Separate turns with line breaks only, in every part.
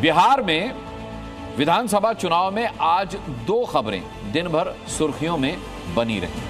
बिहार में विधानसभा चुनाव में आज दो खबरें दिन भर सुर्खियों में बनी रही।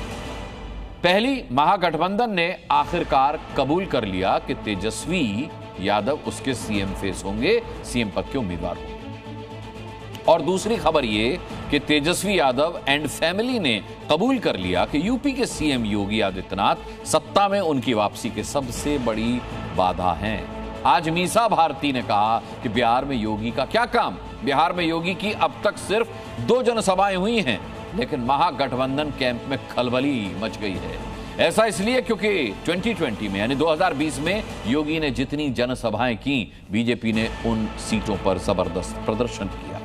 पहली, महागठबंधन ने आखिरकार कबूल कर लिया कि तेजस्वी यादव उसके सीएम फेस होंगे, सीएम पद के उम्मीदवार होंगे। और दूसरी खबर यह कि तेजस्वी यादव एंड फैमिली ने कबूल कर लिया कि यूपी के सीएम योगी आदित्यनाथ सत्ता में उनकी वापसी के सबसे बड़ी बाधा हैं। आज मीसा भारती ने कहा कि बिहार में योगी का क्या काम। बिहार में योगी की अब तक सिर्फ 2 जनसभाएं हुई हैं, लेकिन महागठबंधन कैंप में खलबली मच गई है। ऐसा इसलिए क्योंकि 2020 में यानी 2020 में योगी ने जितनी जनसभाएं की, बीजेपी ने उन सीटों पर जबरदस्त प्रदर्शन किया।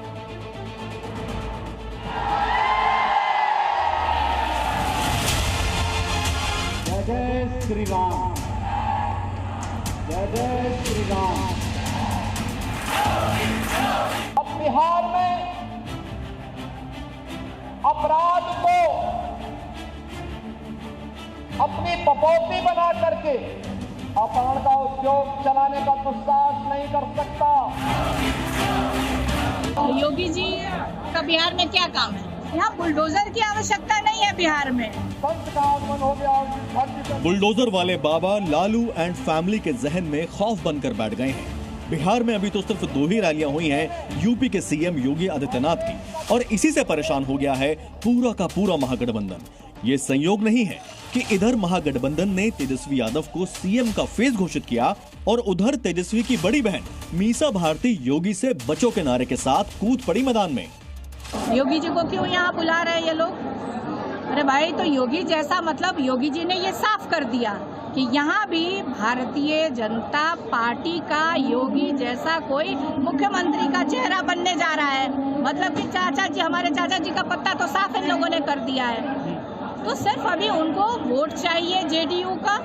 जय श्री राम, जय श्री राम। अब बिहार में अपराध को अपनी पपौती बना करके अपहरण का उद्योग चलाने का दुस्साहस नहीं कर सकता।
योगी जी का बिहार में क्या काम है? यहाँ बुलडोजर की आवश्यकता नहीं है बिहार में।
संत का आगमन हो गया।
बुलडोजर वाले बाबा लालू एंड फैमिली के जहन में खौफ बनकर बैठ गए हैं। बिहार में अभी तो सिर्फ 2 ही रैलियां हुई हैं यूपी के सीएम योगी आदित्यनाथ की, और इसी से परेशान हो गया है पूरा का पूरा महागठबंधन। ये संयोग नहीं है कि इधर महागठबंधन ने तेजस्वी यादव को सीएम का फेस घोषित किया और उधर तेजस्वी की बड़ी बहन मीसा भारती योगी से बचो के नारे के साथ कूद पड़ी मैदान में।
योगी जी को क्यों यहाँ बुला रहे हैं ये लोग? अरे भाई, तो योगी जैसा मतलब योगी जी ने ये साफ कर दिया कि यहाँ भी भारतीय जनता पार्टी का योगी जैसा कोई मुख्यमंत्री का चेहरा बनने जा रहा है। मतलब कि चाचा जी, हमारे चाचा जी का पत्ता तो साफ इन लोगों ने कर दिया है। तो सिर्फ अभी उनको वोट चाहिए जेडीयू का,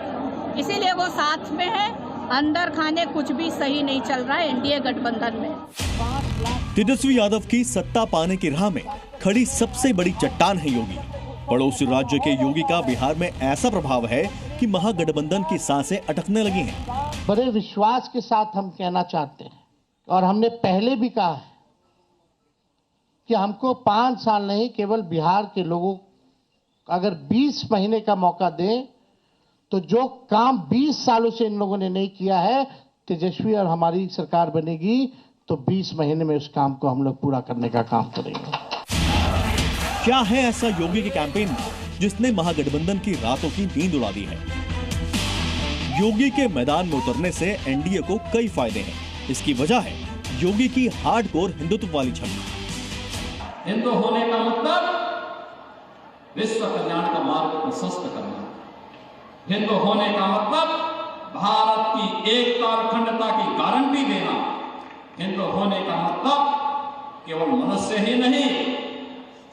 इसीलिए वो साथ में है। अंदर खाने कुछ भी सही नहीं चल रहा है एनडीए गठबंधन में।
तेजस्वी यादव की सत्ता पाने की राह में खड़ी सबसे बड़ी चट्टान है योगी। पड़ोसी राज्य के योगी का बिहार में ऐसा प्रभाव है कि महागठबंधन की सांसें अटकने लगी हैं।
बड़े विश्वास के साथ हम कहना चाहते हैं, और हमने पहले भी कहा है कि हमको 5 साल नहीं, केवल बिहार के लोगों अगर 20 महीने का मौका दें तो जो काम 20 सालों से इन लोगों ने नहीं किया है, तेजस्वी और हमारी सरकार बनेगी तो 20 महीने में उस काम को हम लोग पूरा करने का काम करेंगे।
क्या है ऐसा योगी के कैंपेन में जिसने महागठबंधन की रातों की नींद उड़ा दी है? योगी के मैदान में उतरने से एनडीए को कई फायदे हैं। इसकी वजह है योगी की हार्डकोर हिंदुत्व वाली छवि।
हिंदू होने का मतलब विश्व कल्याण का मार्ग प्रशस्त करना। हिंदू होने का मतलब भारत की एकता और अखंडता की गारंटी देना। हिंदू होने का मतलब केवल मनुष्य ही नहीं,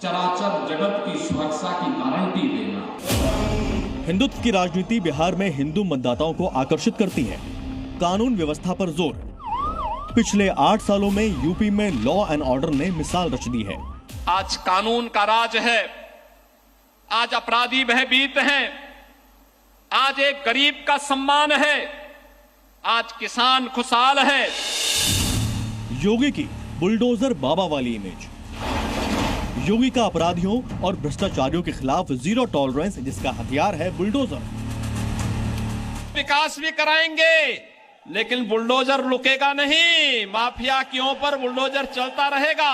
चराचर जगत की सुरक्षा की गारंटी देना।
हिंदुत्व की राजनीति बिहार में हिंदू मतदाताओं को आकर्षित करती है। कानून व्यवस्था पर जोर। पिछले 8 सालों में यूपी में लॉ एंड ऑर्डर ने मिसाल रच दी है।
आज कानून का राज है, आज अपराधी भयभीत हैं, आज एक गरीब का सम्मान है, आज किसान खुशहाल है।
योगी की बुलडोजर बाबा वाली इमेज। योगी का अपराधियों और भ्रष्टाचारियों के खिलाफ जीरो टॉलरेंस, जिसका हथियार है बुलडोजर।
विकास भी कराएंगे लेकिन बुलडोजर रुकेगा नहीं, माफिया के ऊपर बुलडोजर चलता रहेगा।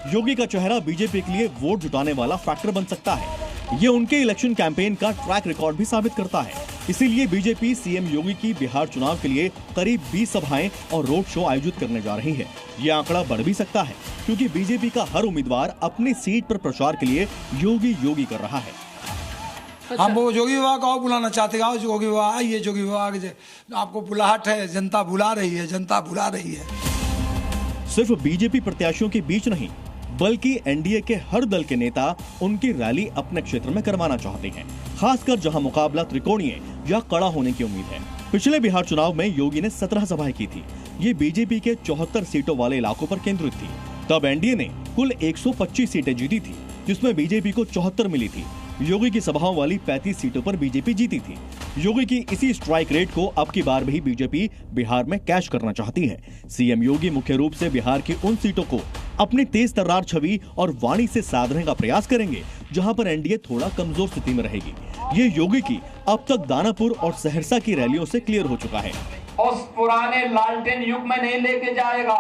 योगी का चेहरा बीजेपी के लिए वोट जुटाने वाला फैक्टर बन सकता है। ये उनके इलेक्शन कैंपेन का ट्रैक रिकॉर्ड भी साबित करता है। इसीलिए बीजेपी सीएम योगी की बिहार चुनाव के लिए करीब 20 सभाएं और रोड शो आयोजित करने जा रही है। ये आंकड़ा बढ़ भी सकता है क्योंकि बीजेपी का हर उम्मीदवार अपनी सीट पर प्रचार के लिए योगी योगी कर रहा है।
हम वो जोगी विभाग को बुलाना चाहते हैं। जोगी विभाग आइए, जोगी विभाग आपको बुलाहट है, जनता बुला रही है, जनता बुला रही है।
सिर्फ बीजेपी प्रत्याशियों के बीच नहीं, बल्कि एनडीए के हर दल के नेता उनकी रैली अपने क्षेत्र में करवाना चाहते हैं, खासकर जहां मुकाबला त्रिकोणीय या कड़ा होने की उम्मीद है। पिछले बिहार चुनाव में योगी ने 17 सभाएं की थी। ये बीजेपी के 74 सीटों वाले इलाकों पर केंद्रित थी। तब एनडीए ने कुल 125 सीटें जीती थी, जिसमें बीजेपी को 74 मिली थी। योगी की सभाओं वाली 35 सीटों पर बीजेपी जीती थी। योगी की इसी स्ट्राइक रेट को अब की बार भी बीजेपी बिहार में कैश करना चाहती है। सीएम योगी मुख्य रूप से बिहार की उन सीटों को अपनी तेज तर्रार छवि और वाणी से साधने का प्रयास करेंगे जहां पर एनडीए थोड़ा कमजोर स्थिति में रहेगी। ये योगी की अब तक दानापुर और सहरसा की रैलियों से क्लियर हो चुका है।
उस पुराने लालटेन युग में नहीं लेके जाएगा,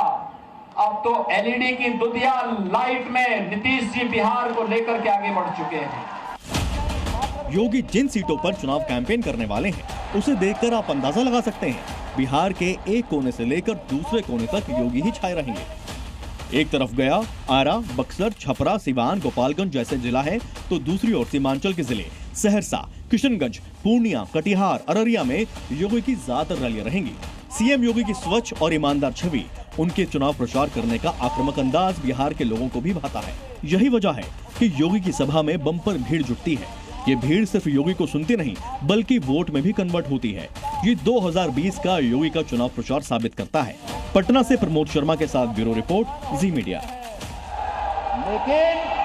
अब तो एलईडी की दुधिया लाइट में नीतीश जी बिहार को लेकर के आगे बढ़ चुके हैं।
योगी जिन सीटों पर चुनाव कैंपेन करने वाले हैं उसे देखकर आप अंदाजा लगा सकते हैं बिहार के एक कोने से लेकर दूसरे कोने तक योगी ही छाए रहेंगे। एक तरफ गया, आरा, बक्सर, छपरा, सिवान, गोपालगंज जैसे जिला है तो दूसरी ओर सीमांचल के जिले सहरसा, किशनगंज, पूर्णिया, कटिहार, अररिया में योगी की ज्यादातर रैलियां रहेंगी। सीएम योगी की स्वच्छ और ईमानदार छवि, उनके चुनाव प्रचार करने का आक्रामक अंदाज बिहार के लोगों को भी भाता है। यही वजह है कि योगी की सभा में बम्पर भीड़ जुटती है। ये भीड़ सिर्फ योगी को सुनती नहीं बल्कि वोट में भी कन्वर्ट होती है। ये 2020 का योगी का चुनाव प्रचार साबित करता है। पटना से प्रमोद शर्मा के साथ ब्यूरो रिपोर्ट, जी मीडिया।
लेकिन